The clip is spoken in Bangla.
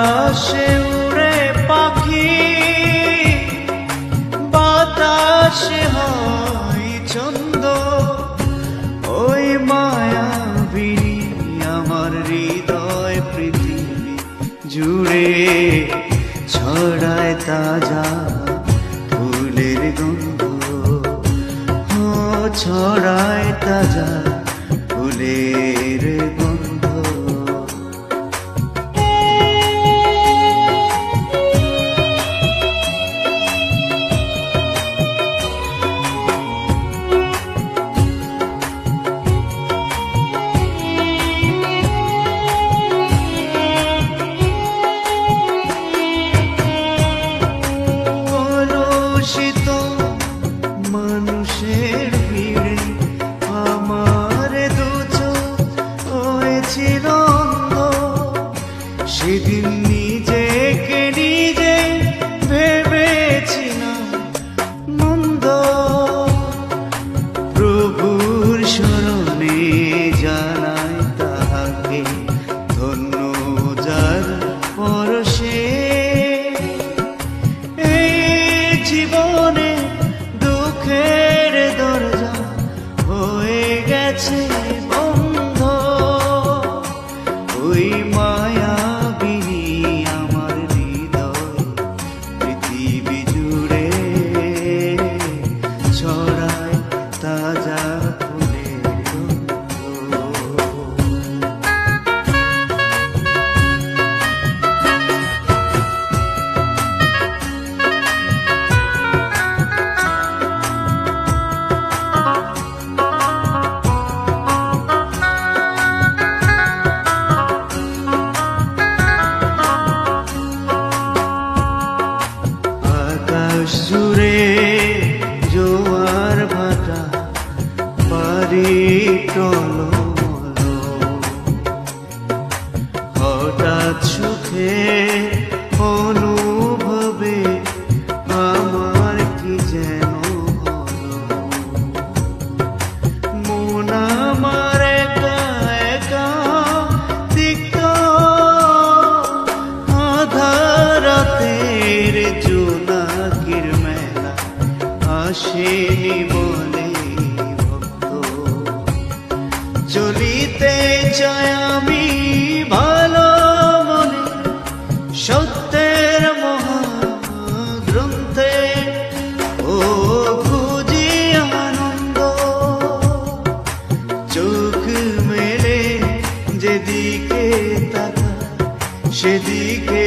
আকাশে উড়ে পাখি, বাতাসে হয় ছন্দ, ওই মায়াবিনী আমার হৃদয় পৃথিবী জুড়ে ছড়ায় তাজা ফুলের গন্ধ, ছড়ায় তাজা ফুলের গন্ধ। কলুষিত মানুষের ভিড়ে আমার দু চোখ হয়েছিল অন্ধ, সেদিন নিজেকে নিজে ভেবেছিলাম মন্দ। প্রভুর শরণে জানাই তাহাকে ধন্য যার পরশে, জীবনে দুঃখের দরজা হয়ে গেছে বন্ধ, ওই মায়াবিনী আমার হৃদয় পৃথিবী জুড়ে ছড়ায় তাজা ফুলের গন্ধ। আকাশ জুড়ে জোয়ার ভাটা পারি টলমল, হঠাৎ সুখে অনুভবে আমার কি যেন হলো, মন আমার একা একা তিক্ত, আধারাতের জোনাকির মেলা আসেনি বলে ভক্ত, চলিতে চাই আমি ভালো মনে সত্যের মহাগ্রন্থে, ও খুঁজি আনন্দ, চোখ মেলে যেদিকে তাকাই সেদিকে